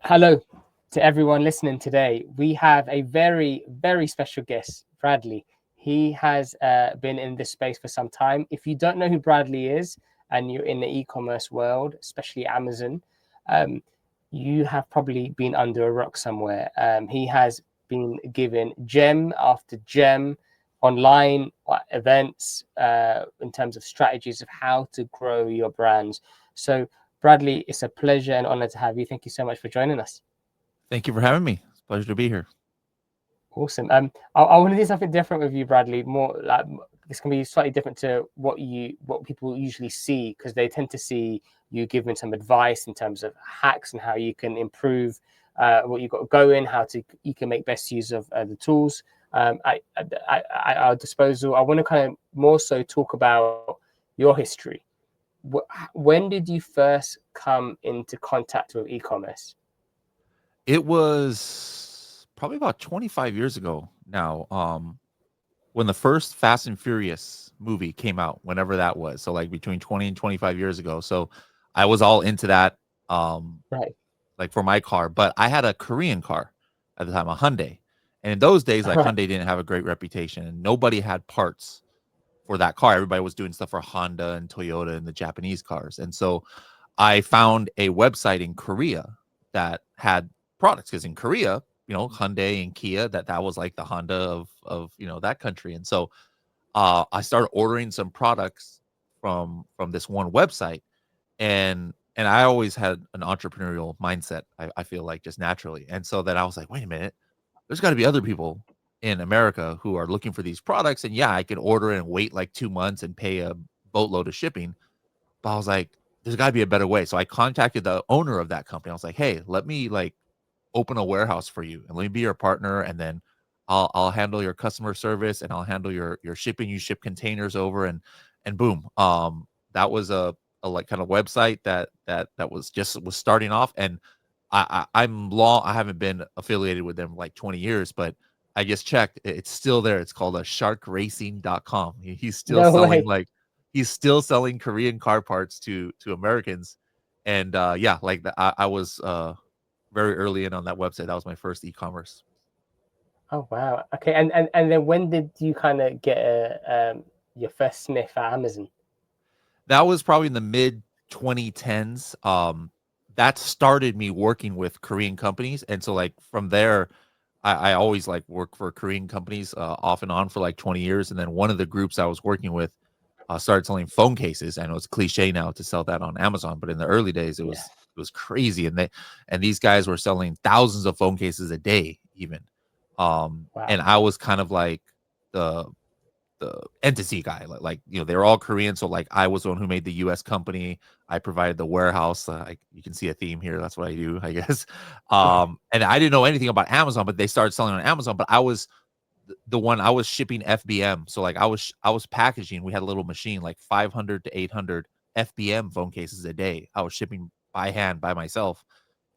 Hello to everyone listening today. We have a very, very special guest, Bradley. He has been in this space for some time. If you don't know who Bradley is and you're in the e-commerce world, especially Amazon, um, you have probably been under a rock somewhere. He has been given gem after gem online events in terms of strategies of how to grow your brands. So Bradley, it's a pleasure and honor to have you. Thank you so much for joining us. Thank you for having me. It's a pleasure to be here. Awesome. I want to do something different with you, Bradley. More like this can be slightly different to what people usually see because they tend to see you giving some advice in terms of hacks and how you can improve what you've got going, how to you can make best use of the tools at our disposal. I want to kind of more so talk about your history. When did you first come into contact with e-commerce? It was probably about 25 years ago now. When the first Fast and Furious movie came out, whenever that was. So like between 20 and 25 years ago. So I was all into that Right. like for my car, but I had a Korean car at the time, a Hyundai. And in those days, like Right. Hyundai didn't have a great reputation and nobody had parts for that car. Everybody was doing stuff for Honda and Toyota and the Japanese cars. And so I found a website in Korea that had products because in Korea, Hyundai and Kia, that was like the Honda of that country. And so I started ordering some products from this one website, and I always had an entrepreneurial mindset. I feel like just naturally, and so then I was like, wait a minute, there's got to be other people in America who are looking for these products, and yeah, I can order it and wait like 2 months and pay a boatload of shipping. But I was like, there's got to be a better way. So I contacted the owner of that company. I was like, hey, let me like open a warehouse for you and let me be your partner, and then I'll handle your customer service and I'll handle your shipping. You ship containers over, and boom. That was a like kind of website that was starting off, and I haven't been affiliated with them like 20 years, but I just checked. It's still there. It's called a sharkracing.com. No way. He's still selling Korean car parts to Americans. And yeah, like I was very early in on that website. That was my first e-commerce. Oh wow. Okay. And then when did you kind of get your first sniff at Amazon? That was probably in the mid 2010s. That started me working with Korean companies, and so like from there, I always like work for Korean companies off and on for like 20 years. And then one of the groups I was working with started selling phone cases. I know it's cliche now to sell that on Amazon, but in the early days, Yeah. it was crazy, and these guys were selling thousands of phone cases a day, even. And Wow. I was kind of like the entity guy, they were all Korean, so like I was the one who made the US company. I provided the warehouse. You can see a theme here. That's what I do, I guess. And I didn't know anything about Amazon, but they started selling on Amazon. But I was the one. I was shipping FBM, so like I was packaging. We had a little machine, like 500 to 800 FBM phone cases a day. I was shipping by hand by myself,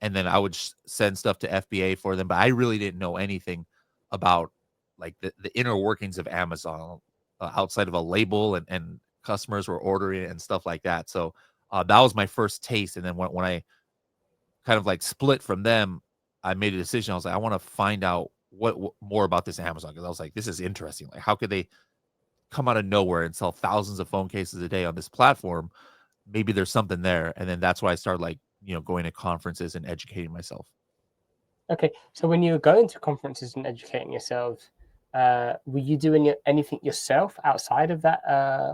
and then I would send stuff to FBA for them. But I really didn't know anything about like the inner workings of Amazon outside of a label, and customers were ordering it and stuff like that. So that was my first taste. And then when I kind of like split from them, I made a decision. I was like, I want to find out what more about this Amazon, because I was like, this is interesting. Like, how could they come out of nowhere and sell thousands of phone cases a day on this platform? Maybe there's something there. And then that's why I started like going to conferences and educating myself. Okay. So when you were going to conferences and educating yourselves, were you doing anything yourself outside of that,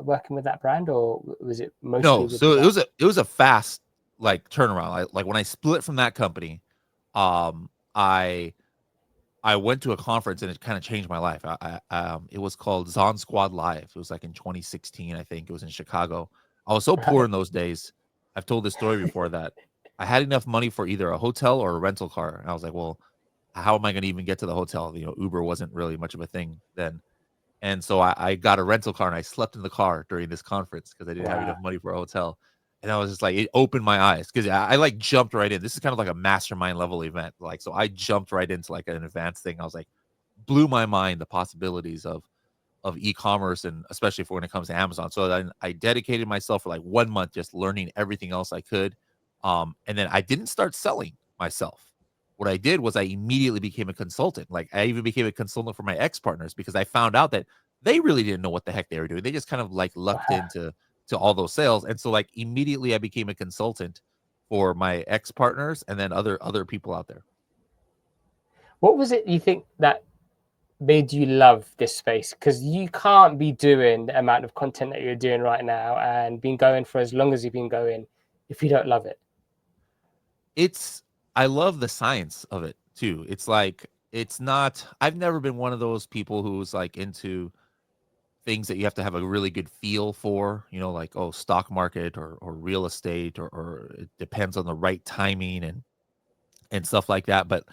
working with that brand, or was it mostly No, with the so brand? it was a fast like turnaround. Like when I split from that company, um, I I went to a conference and it kind of changed my life. It was called Zon Squad Live. It was like in 2016, I think. It was in Chicago. I was so poor Right. in those days. I've told this story before that I had enough money for either a hotel or a rental car, and I was like, well, how am I going to even get to the hotel? Uber wasn't really much of a thing then. And so I got a rental car and I slept in the car during this conference because I didn't have Wow. enough money for a hotel. And I was just like, it opened my eyes because I like jumped right in. This is kind of like a mastermind level event. Like, so I jumped right into like an advanced thing. I was like, blew my mind the possibilities of e-commerce, and especially for when it comes to Amazon. So then I dedicated myself for like 1 month just learning everything else I could. And then I didn't start selling myself. what I did was I immediately became a consultant. Like I even became a consultant for my ex partners because I found out that they really didn't know what the heck they were doing. They just kind of like lucked Wow. into to all those sales. And so like immediately I became a consultant for my ex partners and then other people out there. What was it you think that made you love this space? Because you can't be doing the amount of content that you're doing right now and been going for as long as you've been going if you don't love it. It's I love the science of it too. It's like it's not I've never been one of those people who's like into things that you have to have a really good feel for, like oh, stock market or real estate or it depends on the right timing and stuff like that. But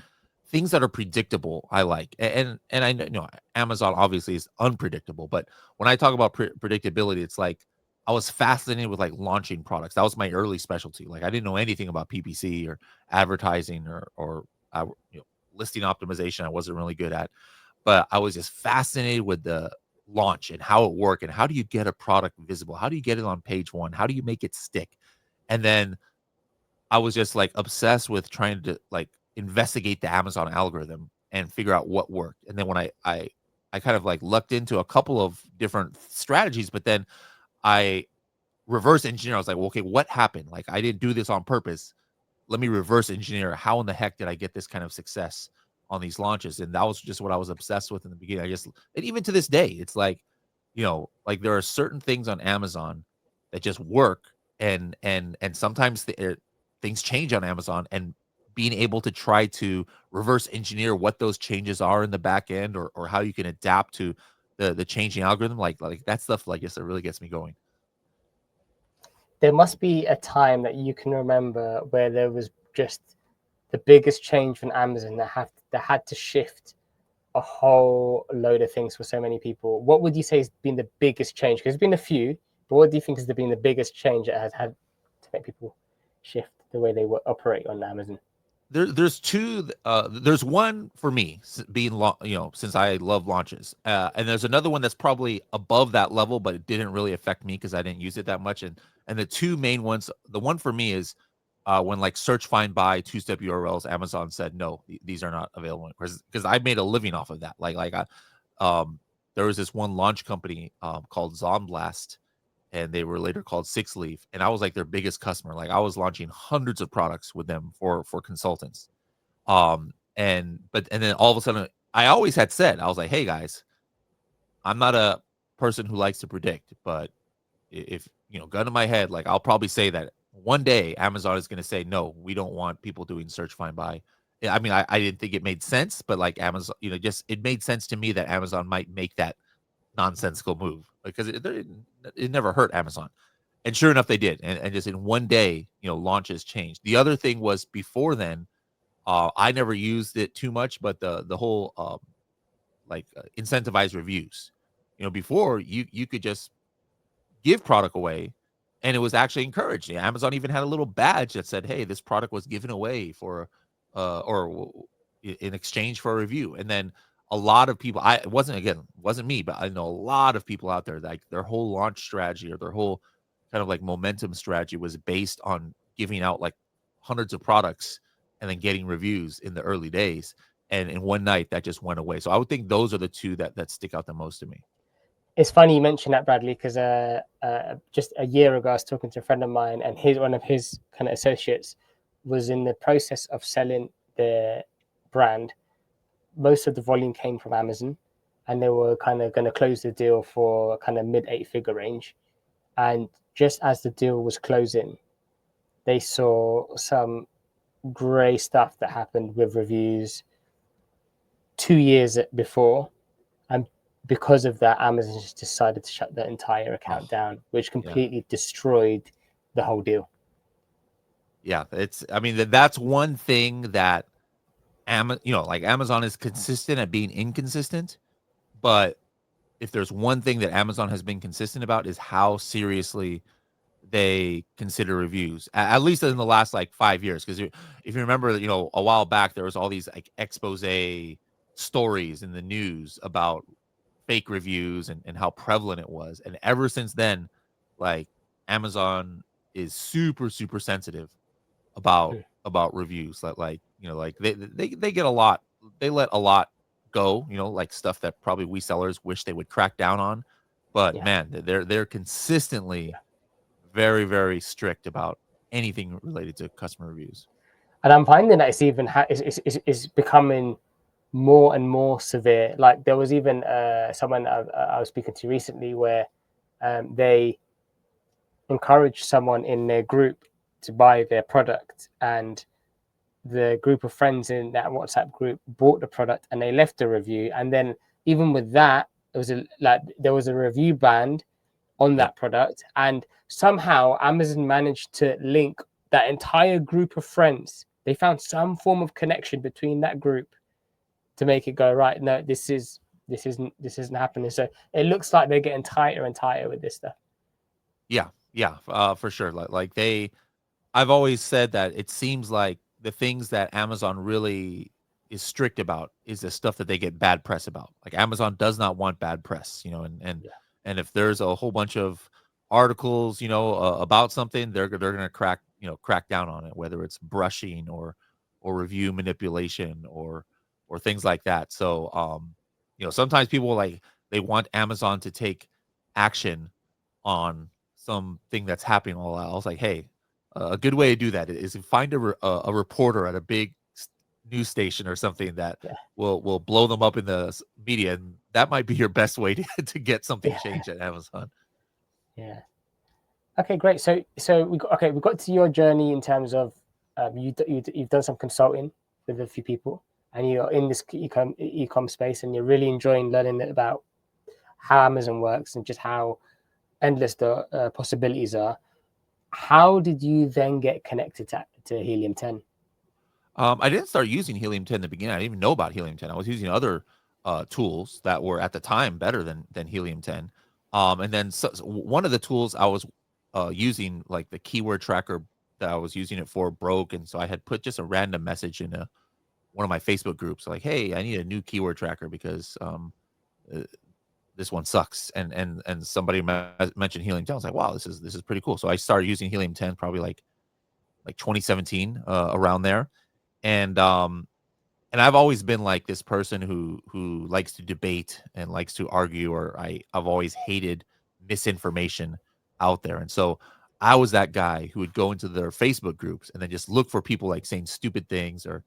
things that are predictable, I like. And I know Amazon obviously is unpredictable, but when I talk about predictability, it's like I was fascinated with like launching products. That was my early specialty. Like I didn't know anything about PPC or advertising or uh, listing optimization. I wasn't really good at, but I was just fascinated with the launch and how it worked and how do you get a product visible? How do you get it on page one? How do you make it stick? And then I was just like obsessed with trying to like investigate the Amazon algorithm and figure out what worked. And then when I kind of like lucked into a couple of different strategies, but then I reverse engineer. I was like, well, okay, what happened? Like I didn't do this on purpose. Let me reverse engineer. How in the heck did I get this kind of success on these launches? And that was just what I was obsessed with in the beginning. I guess, and even to this day, it's like, like there are certain things on Amazon that just work, and sometimes things change on Amazon, and being able to try to reverse engineer what those changes are in the back end, or how you can adapt to the changing algorithm, like that stuff, like yes, it really gets me going. There must be a time that you can remember where there was just the biggest change from Amazon that had to shift a whole load of things for so many people. What would you say has been the biggest change? Because there's been a few, but what do you think has been the biggest change that has had to make people shift the way they operate on Amazon? There's two. There's one for me being since I love launches, and there's another one that's probably above that level, but it didn't really affect me because I didn't use it that much. And the two main ones, the one for me is when like search, find, buy, two-step URLs, Amazon said no, these are not available because I made a living off of that. There was this one launch company called Zomblast, and they were later called Six Leaf, and I was like their biggest customer. Like I was launching hundreds of products with them for consultants. And then all of a sudden, I always had said, I was like, hey guys, I'm not a person who likes to predict, but if gun to my head, like I'll probably say that one day Amazon is going to say no, we don't want people doing search, find, buy. I mean, I didn't think it made sense, but like Amazon, just it made sense to me that Amazon might make that nonsensical move because it never hurt Amazon. And sure enough, they did. And just in one day, launches changed. The other thing was before then, I never used it too much, but the whole incentivized reviews. Before you could just give product away, and it was actually encouraged. Amazon even had a little badge that said, "Hey, this product was given away for, in exchange for a review." And then a lot of people, it wasn't me, but I know a lot of people out there, like their whole launch strategy or their whole kind of like momentum strategy was based on giving out like hundreds of products and then getting reviews in the early days. And in one night, that just went away. So I would think those are the two that stick out the most to me. It's funny you mentioned that, Bradley, because just a year ago, I was talking to a friend of mine, and one of his kind of associates was in the process of selling their brand. Most of the volume came from Amazon, and they were kind of going to close the deal for kind of mid 8-figure range. And just as the deal was closing, they saw some grey stuff that happened with reviews 2 years before, and because of that, Amazon just decided to shut the entire account Oh, down, which yeah. completely destroyed the whole deal. Yeah, I mean, that's one thing that like Amazon is consistent at being inconsistent, but if there's one thing that Amazon has been consistent about is how seriously they consider reviews. At least in the last like 5 years, because if you remember, a while back there was all these like expose stories in the news about fake reviews and how prevalent it was, and ever since then, like Amazon is super super sensitive about about reviews. Like like they get a lot. They let a lot go. Like stuff that probably we sellers wish they would crack down on. But Yeah. man, they're consistently very, very strict about anything related to customer reviews. And I'm finding that it's even is becoming more and more severe. Like there was even someone I was speaking to recently where they encouraged someone in their group to buy their product, and the group of friends in that WhatsApp group bought the product and they left a review. And then even with that, there was a review band on Yep. that product, and somehow Amazon managed to link that entire group of friends. They found some form of connection between that group to make it go right. No, this isn't happening. So it looks like they're getting tighter and tighter with this stuff. Yeah. Yeah. For sure. I've always said that it seems like the things that Amazon really is strict about is the stuff that they get bad press about. Like Amazon does not want bad press, Yeah, and if there's a whole bunch of articles, about something, they're gonna crack down on it, whether it's brushing or review manipulation or things like that. So, sometimes people they want Amazon to take action on something that's happening all out. I was like, hey, a good way to do that is to find a reporter at a big news station or something that yeah, will blow them up in the media, and that might be your best way to get something yeah, changed at Amazon. yeah. Okay, great. So we got to your journey in terms of you've done some consulting with a few people, and you're in this ecom space, and you're really enjoying learning about how Amazon works and just how endless the possibilities are. How did you then get connected to Helium 10? I didn't start using Helium 10 in the beginning. I didn't even know about Helium 10. I was using other tools that were at the time better than Helium 10. And then one of the tools I was using, like the keyword tracker that I was using it for, broke, and so I had put just a random message in one of my Facebook groups, like, "Hey, I need a new keyword tracker because uh, this one sucks." And somebody mentioned Helium 10. I was like, "Wow, this is pretty cool." So I started using Helium 10 probably like 2017, around there, and I've always been like this person who likes to debate and likes to argue, or I've always hated misinformation out there. And so I was that guy who would go into their Facebook groups and then just look for people like saying stupid things or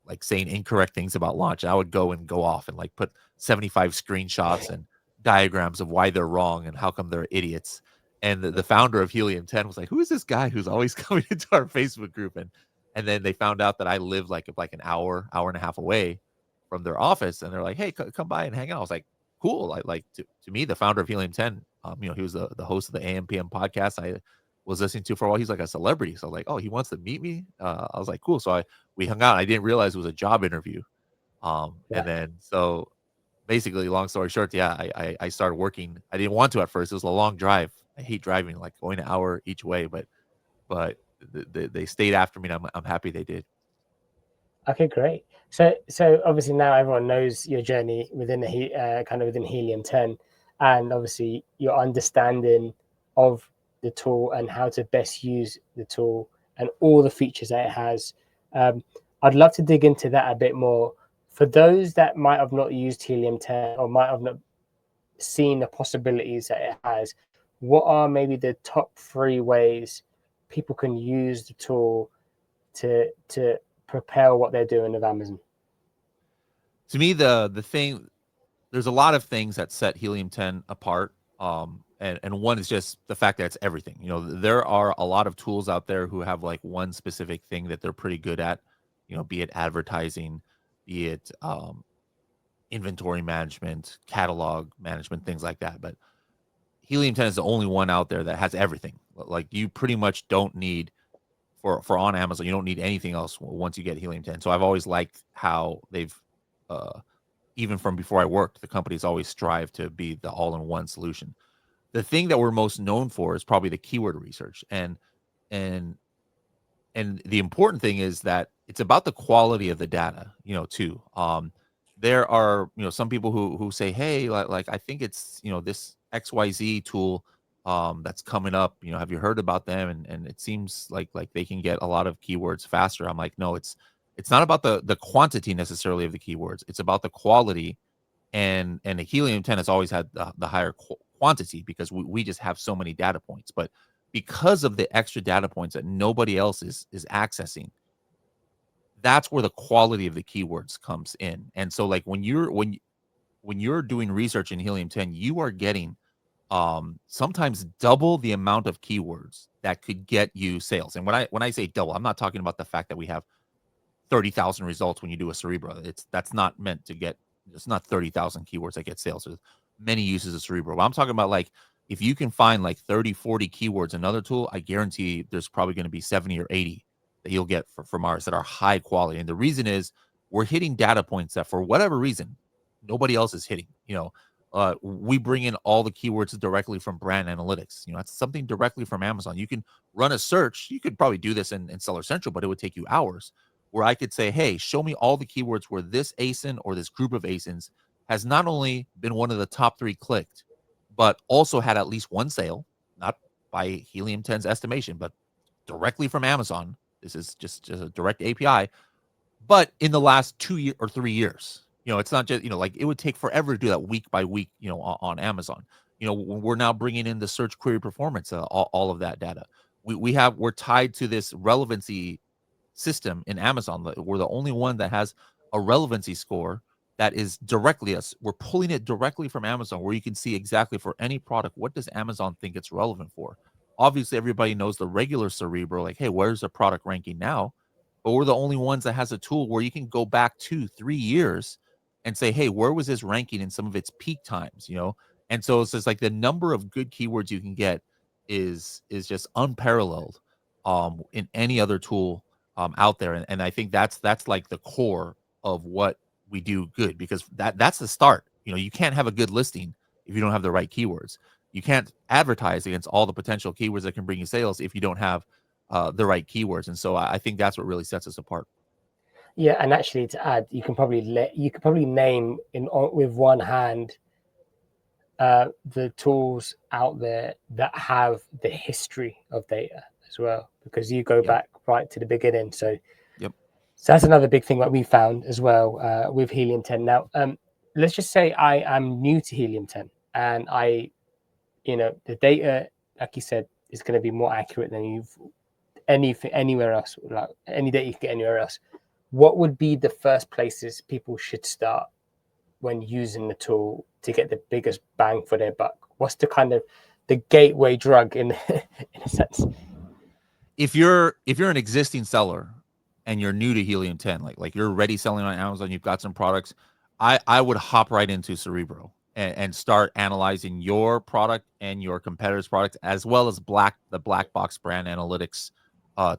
like saying incorrect things about launch. And I would go off and like put 75 screenshots and diagrams of why they're wrong and how come they're idiots. And the founder of Helium 10 was like, "Who is this guy who's always coming into our Facebook group?" And then they found out that I lived like an hour and a half away from their office, and they're like, "Hey, come by and hang out." I was like, "Cool." Like to me, the founder of Helium 10, he was the host of the AM/PM podcast I was listening to for a while. He's like a celebrity, so like, oh, he wants to meet me. I was like, cool. So we hung out. I didn't realize it was a job interview. And Right. then so basically, long story short, yeah, I started working. I didn't want to at first. It was a long drive. I hate driving, like going an hour each way, but they stayed after me, and I'm happy they did. Okay, great. So obviously now everyone knows your journey within kind of within Helium 10, and obviously your understanding of the tool and how to best use the tool and all the features that it has. Um, I'd love to dig into that a bit more. For those that might have not used Helium 10 or might have not seen the possibilities that it has, what are maybe the top three ways people can use the tool to propel what they're doing with Amazon? To me, the thing there's a lot of things that set Helium 10 apart. And one is just the fact that it's everything. There are a lot of tools out there who have like one specific thing that they're pretty good at, be it advertising, be it inventory management, catalog management, things like that. But Helium 10 is the only one out there that has everything. Like you pretty much don't need for on Amazon, you don't need anything else once you get Helium 10. So I've always liked how they've uh even from before I worked, the company's always strived to be the all-in-one solution. The thing that we're most known for is probably the keyword research, and the important thing is that it's about the quality of the data, too. There are some people who say, hey, like I think it's this XYZ tool that's coming up. Have you heard about them? And it seems like they can get a lot of keywords faster. I'm like, no, it's not about the quantity necessarily of the keywords. It's about the quality. And the Helium 10 has always had the higher quantity because we just have so many data points. But because of the extra data points that nobody else is accessing, that's where the quality of the keywords comes in. And so like when you're doing research in Helium 10, you are getting sometimes double the amount of keywords that could get you sales. And when I say double, I'm not talking about the fact that we have 30,000 results when you do a Cerebro. That's not meant to get. It's not 30,000 keywords that get sales. There's many uses of Cerebro. But I'm talking about like if you can find like 30, 40 keywords, another tool, I guarantee there's probably going to be 70 or 80 that you'll get from ours that are high quality. And the reason is we're hitting data points that for whatever reason nobody else is hitting. We bring in all the keywords directly from brand analytics. That's something directly from Amazon. You can run a search. You could probably do this in Seller Central, but it would take you hours where I could say, hey, show me all the keywords where this ASIN or this group of ASINs has not only been one of the top 3 clicked, but also had at least one sale, not by Helium 10's estimation, but directly from Amazon. This is just a direct API, but in the last 2 or 3 years. It's not just, like it would take forever to do that week by week, on Amazon. We're now bringing in the search query performance, all of that data. We're tied to this relevancy system in Amazon. We're the only one that has a relevancy score that is directly us. We're pulling it directly from Amazon, where you can see exactly for any product, what does Amazon think it's relevant for? Obviously, everybody knows the regular Cerebro, like, hey, where's the product ranking now? But we're the only ones that has a tool where you can go back 2-3 years and say, hey, where was this ranking in some of its peak times? And so it's just like the number of good keywords you can get is just unparalleled in any other tool out there. And I think that's like the core of what we do good, because that's the start. You can't have a good listing if you don't have the right keywords. You can't advertise against all the potential keywords that can bring you sales if you don't have the right keywords. And so I think that's what really sets us apart. Yeah, and actually to add, you could probably name with one hand the tools out there that have the history of data as well, because you go Yep. back right to the beginning. So Yep. So that's another big thing that we found as well with Helium 10. Now, let's just say I am new to Helium 10 and the data, like you said, is going to be more accurate than anywhere else, like any data you can get anywhere else. What would be the first places people should start when using the tool to get the biggest bang for their buck? What's the kind of the gateway drug in in a sense? If you're an existing seller and you're new to Helium 10, like you're already selling on Amazon, you've got some products, I would hop right into Cerebro and start analyzing your product and your competitor's product, as well as the black box brand analytics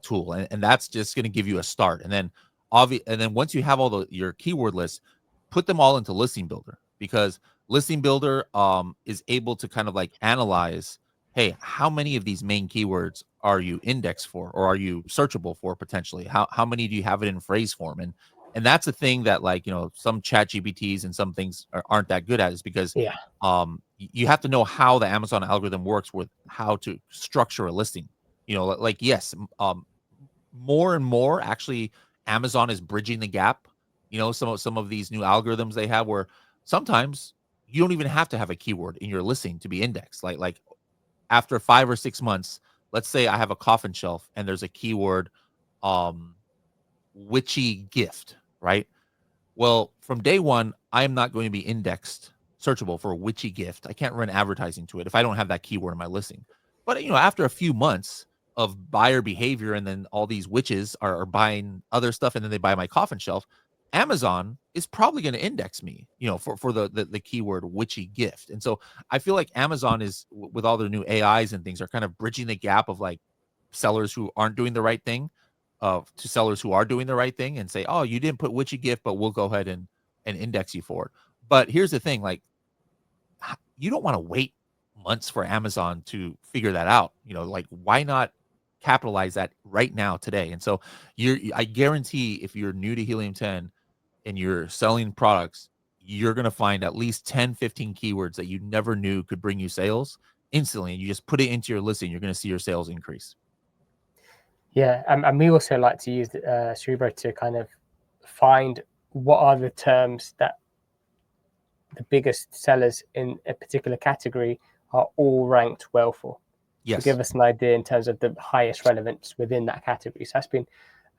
tool. And that's just going to give you a start. And then once you have your keyword lists, put them all into Listing Builder, because Listing Builder is able to kind of like analyze, hey, how many of these main keywords are you indexed for, or are you searchable for potentially? How many do you have it in phrase form? And that's a thing that, like, some chat GPTs and some things aren't that good at, is because Yeah, you have to know how the Amazon algorithm works with how to structure a listing. Like, yes, more and more actually Amazon is bridging the gap. Some of these new algorithms they have, where sometimes you don't even have to have a keyword in your listing to be indexed. Like after 5 or 6 months, let's say I have a coffin shelf and there's a keyword, um, witchy gift, right? Well, from day one, I am not going to be indexed searchable for a witchy gift. I can't run advertising to it if I don't have that keyword in my listing. But after a few months of buyer behavior, and then all these witches are buying other stuff, and then they buy my coffin shelf, Amazon is probably going to index me, for the keyword witchy gift. And so I feel like Amazon is, with all their new AIs and things, are kind of bridging the gap of like sellers who aren't doing the right thing to sellers who are doing the right thing, and say, oh, you didn't put witchy gift, but we'll go ahead and index you for it. But here's the thing, like, you don't want to wait months for Amazon to figure that out. Like, why not capitalize that right now, today? And so I guarantee, if you're new to Helium 10 and you're selling products, you're going to find at least 10, 15 keywords that you never knew could bring you sales. instantly, and you just put it into your listing, you're going to see your sales increase. Yeah, and we also like to use Cerebro to kind of find what are the terms that the biggest sellers in a particular category are all ranked well for, to Yes. give us an idea in terms of the highest relevance within that category. So that's been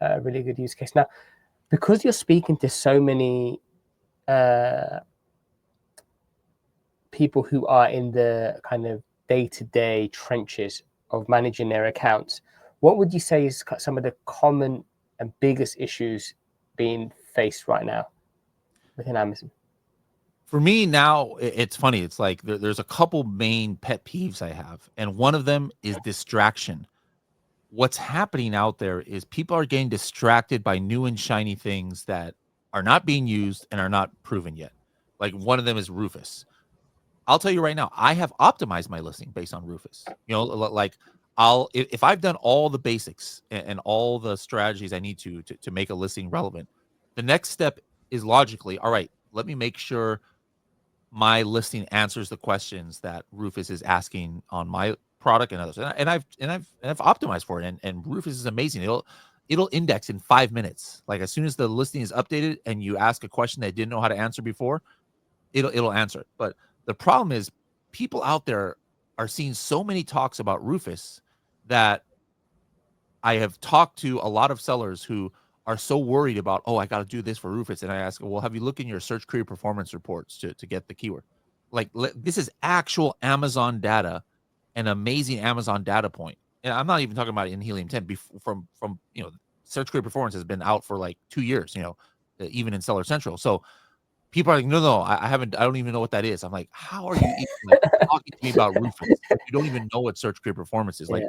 a really good use case. Now, because you're speaking to so many people who are in the kind of day-to-day trenches of managing their accounts, what would you say is some of the common and biggest issues being faced right now within Amazon? For me now, it's funny. It's like there's a couple main pet peeves I have, and one of them is distraction. What's happening out there is people are getting distracted by new and shiny things that are not being used and are not proven yet. Like one of them is Rufus. I'll tell you right now, I have optimized my listing based on Rufus. You know, like if I've done all the basics and all the strategies I need to make a listing relevant, the next step is logically, all right, let me make sure my listing answers the questions that Rufus is asking on my product and others. And I've optimized for it. And Rufus is amazing. It'll index in 5 minutes. Like as soon as the listing is updated and you ask a question they didn't know how to answer before, it'll answer it. But the problem is people out there are seeing so many talks about Rufus that I have talked to a lot of sellers who are so worried about, oh, I got to do this for Rufus. And I ask, well, have you looked in your search query performance reports to get the keyword? Like this is actual Amazon data, an amazing Amazon data point. And I'm not even talking about it in Helium 10 from, search query performance has been out for like 2 years, even in Seller Central. So people are like, no, I haven't, I don't even know what that is. I'm like, how are you even like talking to me about Rufus? You don't even know what search query performance is. Like,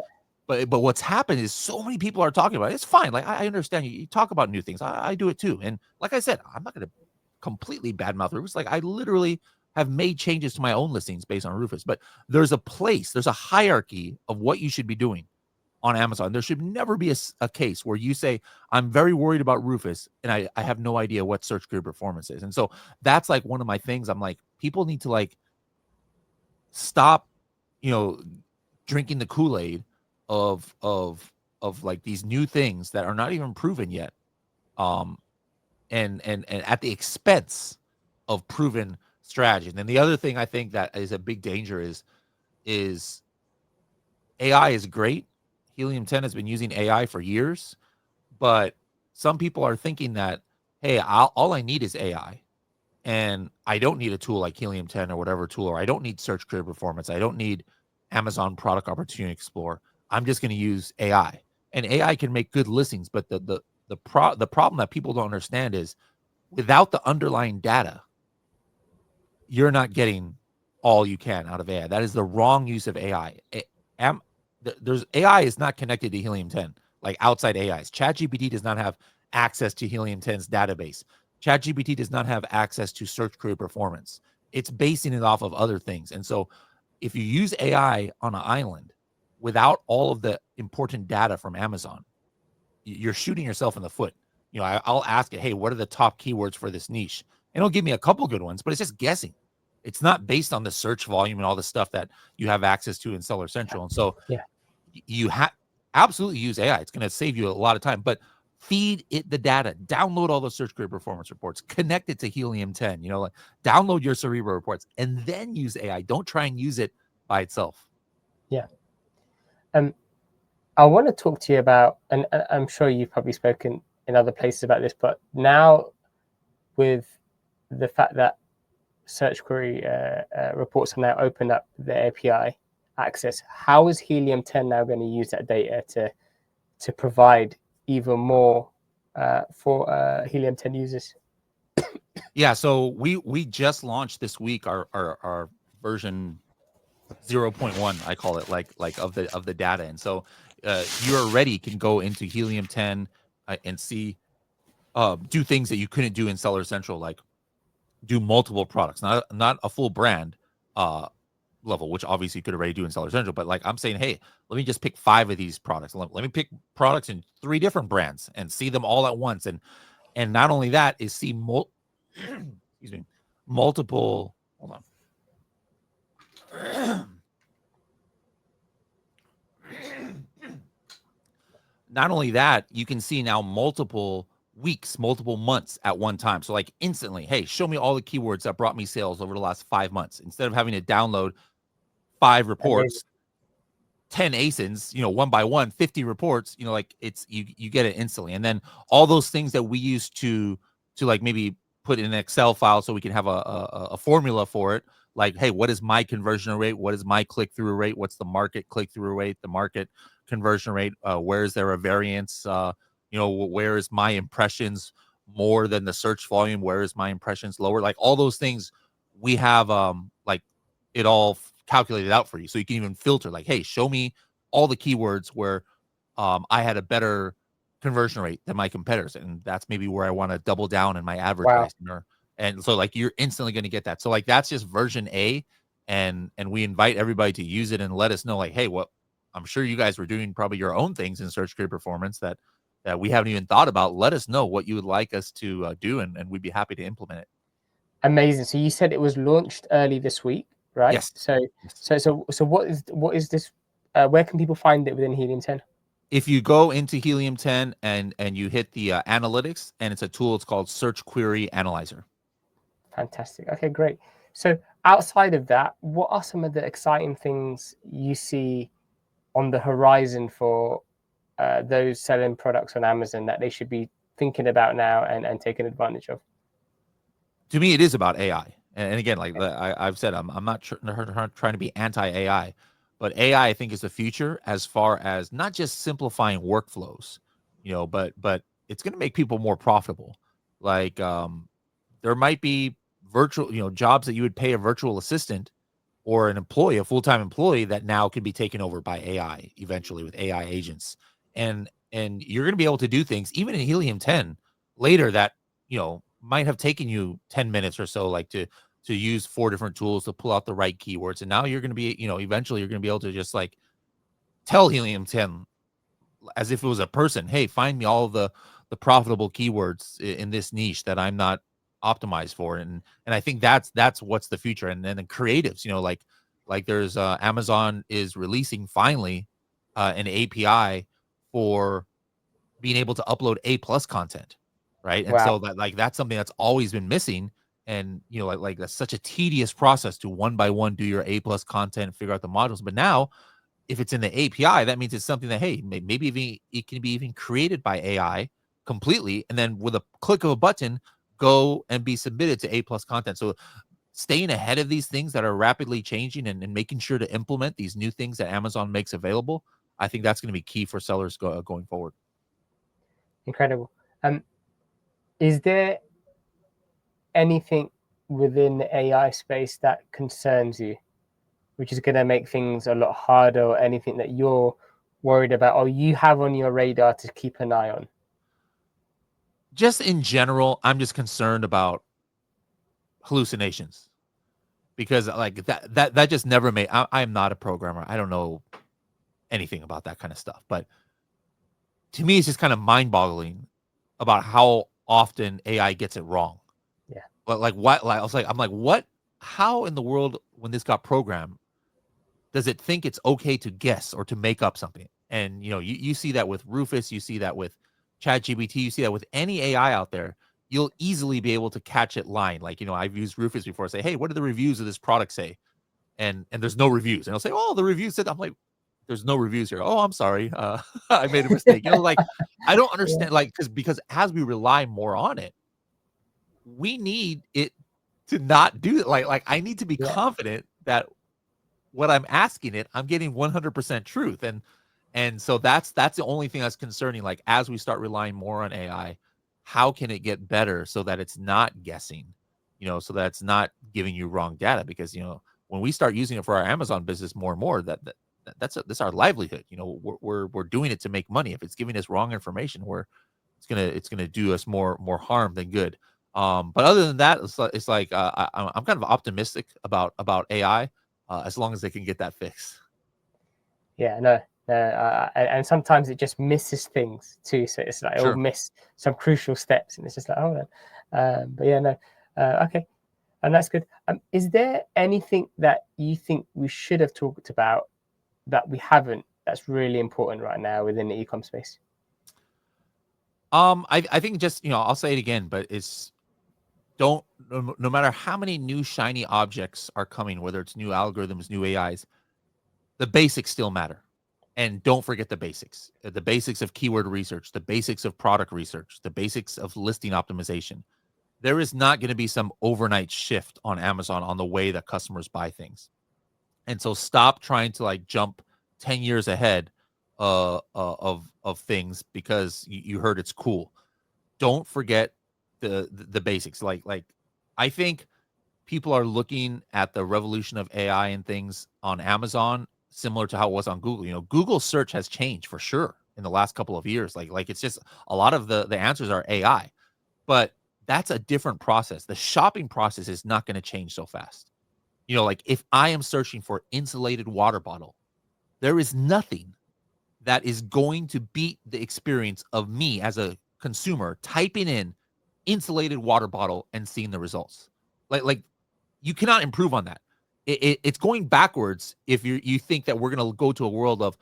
Yeah. but what's happened is so many people are talking about it. It's fine. Like I understand you talk about new things. I do it too. And like I said, I'm not going to completely badmouth Rufus. Like I literally have made changes to my own listings based on Rufus. But there's a hierarchy of what you should be doing on Amazon. There should never be a case where you say, I'm very worried about Rufus and I have no idea what search query performance is. And so that's like one of my things. I'm like, people need to like stop, drinking the Kool-Aid of like these new things that are not even proven yet. And at the expense of proven strategy. And then the other thing I think that is a big danger is AI is great. Helium 10 has been using AI for years, but some people are thinking that, hey, all I need is AI. And I don't need a tool like Helium 10 or whatever tool, or I don't need search query performance. I don't need Amazon Product Opportunity Explorer. I'm just going to use AI. And AI can make good listings, but the problem that people don't understand is without the underlying data, you're not getting all you can out of AI. That is the wrong use of AI. There's AI is not connected to Helium 10, like outside AIs. ChatGPT does not have access to Helium 10's database. ChatGPT does not have access to search query performance. It's basing it off of other things. And so if you use AI on an island without all of the important data from Amazon, you're shooting yourself in the foot. I'll ask it, hey, what are the top keywords for this niche? And it'll give me a couple good ones, but it's just guessing. It's not based on the search volume and all the stuff that you have access to in Seller Central. And so Yeah. you have absolutely use AI. It's going to save you a lot of time, but feed it the data, download all the search query performance reports, connect it to Helium 10, like download your Cerebro reports and then use AI. Don't try and use it by itself. Yeah. I want to talk to you about, and I'm sure you've probably spoken in other places about this, but now with the fact that search query reports have now opened up the API access, how is Helium 10 now going to use that data to provide even more for Helium 10 users? Yeah, so we just launched this week our version 0.1, I call it, like of the data. And so you already can go into Helium 10 and see do things that you couldn't do in Seller Central, like do multiple products, not a full brand level, which obviously you could already do in Seller Central. But like I'm saying, hey, let me just pick 5 of these products. Let me pick products in 3 different brands and see them all at once. And not only that is see excuse me, multiple. Hold on. not only that, you can see now multiple weeks, multiple months at one time. So like instantly, hey, show me all the keywords that brought me sales over the last 5 months, instead of having to download 5 Amazing. reports, 10 ASINs, one by one, 50 reports, like it's you get it instantly. And then all those things that we used to like maybe put in an Excel file so we can have a formula for it. Like, hey, what is my conversion rate? What is my click-through rate? What's the market click-through rate, the market conversion rate? Where is there a variance? Where is my impressions more than the search volume? Where is my impressions lower? Like all those things we have like it all calculated out for you. So you can even filter like, hey, show me all the keywords where I had a better conversion rate than my competitors. And that's maybe where I want to double down in my Wow. advertising. And so like you're instantly going to get that. So like that's just version A. And we invite everybody to use it and let us know, like, hey, what I'm sure you guys were doing probably your own things in search creative performance that we haven't even thought about. Let us know what you would like us to do, and we'd be happy to implement it. Amazing. So you said it was launched early this week, right? Yes. So Yes. so what is this? Where can people find it within Helium 10? If you go into Helium 10 and you hit the analytics, and it's a tool, it's called Search Query Analyzer. Fantastic. Okay, great. So outside of that, what are some of the exciting things you see on the horizon for those selling products on Amazon that they should be thinking about now and taking advantage of? To me, it is about AI. And again, like I've said, I'm not trying to be anti AI, but AI I think is the future, as far as not just simplifying workflows, but it's going to make people more profitable. Like there might be virtual, jobs that you would pay a virtual assistant or an employee, a full-time employee, that now can be taken over by AI eventually with AI agents. And you're going to be able to do things even in Helium 10 later that, might have taken you 10 minutes or so, like to use 4 different tools to pull out the right keywords. And now you're going to be, eventually you're going to be able to just like tell Helium 10 as if it was a person, hey, find me all the profitable keywords in this niche that I'm not optimized for. And I think that's what's the future. And then the creatives, like there's Amazon is releasing finally an API for being able to upload A+ content, right? And Wow. so that's something that's always been missing. And like that's such a tedious process to one by one do your A+ content, figure out the modules. But now if it's in the API, that means it's something that, hey, maybe even it can be even created by AI completely, and then with a click of a button, go and be submitted to A+ content. So staying ahead of these things that are rapidly changing, and making sure to implement these new things that Amazon makes available, I think that's going to be key for sellers going forward. Incredible. Is there anything within the AI space that concerns you, which is going to make things a lot harder, or anything that you're worried about or you have on your radar to keep an eye on? Just in general, I'm just concerned about hallucinations, because like that just never made. I'm not a programmer. I don't know anything about that kind of stuff, but to me, it's just kind of mind-boggling about how often AI gets it wrong. Yeah. But like what? Like I'm like, what? How in the world, when this got programmed, does it think it's okay to guess or to make up something? And you see that with Rufus, you see that with ChatGPT, you see that with any AI out there. You'll easily be able to catch it lying. Like, I've used Rufus before. Say, hey, what do the reviews of this product say? And there's no reviews, and I'll say, oh, the reviews said. I'm like, there's no reviews here. Oh, I'm sorry, I made a mistake. Like I don't Yeah. understand. Like because as we rely more on it, we need it to not do it. Like I need to be Yeah. confident that what I'm asking it, I'm getting 100% truth. And so that's the only thing that's concerning. Like as we start relying more on AI, how can it get better so that it's not guessing, so that it's not giving you wrong data? Because when we start using it for our Amazon business more and more, that's our livelihood. We're doing it to make money. If it's giving us wrong information, it's gonna do us more harm than good. But other than that, it's like I'm kind of optimistic about AI, as long as they can get that fixed. Yeah, no, and sometimes it just misses things too. So it's like it'll Sure. miss some crucial steps, and it's just like, oh, but yeah, no, okay, and that's good. Is there anything that you think we should have talked about that we haven't? That's really important right now within the ecom space. I think just, I'll say it again, but it's don't no matter how many new shiny objects are coming, whether it's new algorithms, new AIs, the basics still matter. And don't forget the basics. The basics of keyword research, the basics of product research, the basics of listing optimization. There is not going to be some overnight shift on Amazon on the way that customers buy things. And so stop trying to like jump 10 years ahead of things because you heard it's cool. Don't forget the basics. Like I think people are looking at the revolution of AI and things on Amazon similar to how it was on Google. Google search has changed for sure in the last couple of years. Like it's just a lot of the answers are AI, but that's a different process. The shopping process is not going to change so fast. Like if I am searching for insulated water bottle, there is nothing that is going to beat the experience of me as a consumer typing in insulated water bottle and seeing the results. Like you cannot improve on that. It's going backwards if you think that we're going to go to a world of,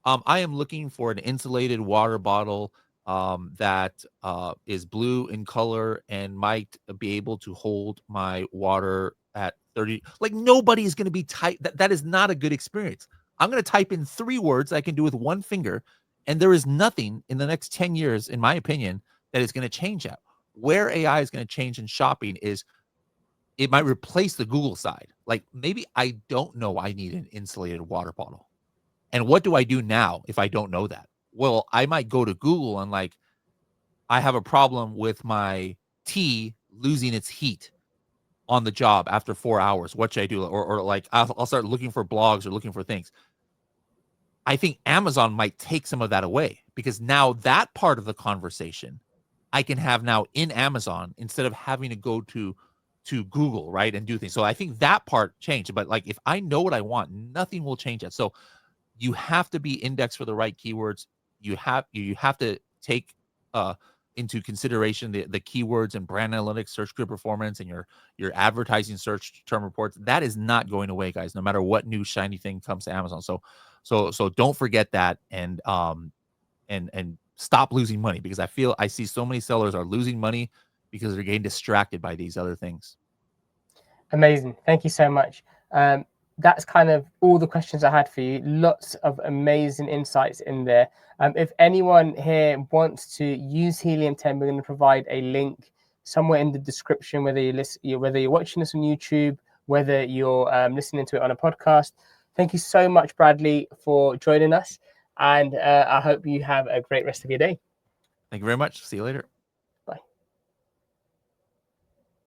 I am looking for an insulated water bottle that is blue in color and might be able to hold my water at 30. Like nobody is going to be that is not a good experience. I'm going to type in 3 words I can do with one finger, and there is nothing in the next 10 years, in my opinion, that is going to change that. Where AI is going to change in shopping is it might replace the Google side. Like maybe I don't know I need an insulated water bottle. And what do I do now if I don't know that? Well, I might go to Google and like, I have a problem with my tea losing its heat on the job after 4 hours. What should I do? Or like, I'll start looking for blogs or looking for things. I think Amazon might take some of that away because now that part of the conversation I can have now in Amazon instead of having to go to Google, right, and do things. So I think that part changed. But like if I know what I want, nothing will change that. So you have to be indexed for the right keywords. You have to take into consideration the keywords and brand analytics, search grid performance, and your advertising search term reports. That is not going away, guys, no matter what new shiny thing comes to Amazon. So don't forget that, and stop losing money, because I see so many sellers are losing money because they're getting distracted by these other things. Amazing. Thank you so much. That's kind of all the questions I had for you. Lots of amazing insights in there. If anyone here wants to use Helium 10, we're going to provide a link somewhere in the description, whether you're watching this on YouTube, whether you're listening to it on a podcast. Thank you so much, Bradley, for joining us. And I hope you have a great rest of your day. Thank you very much. See you later.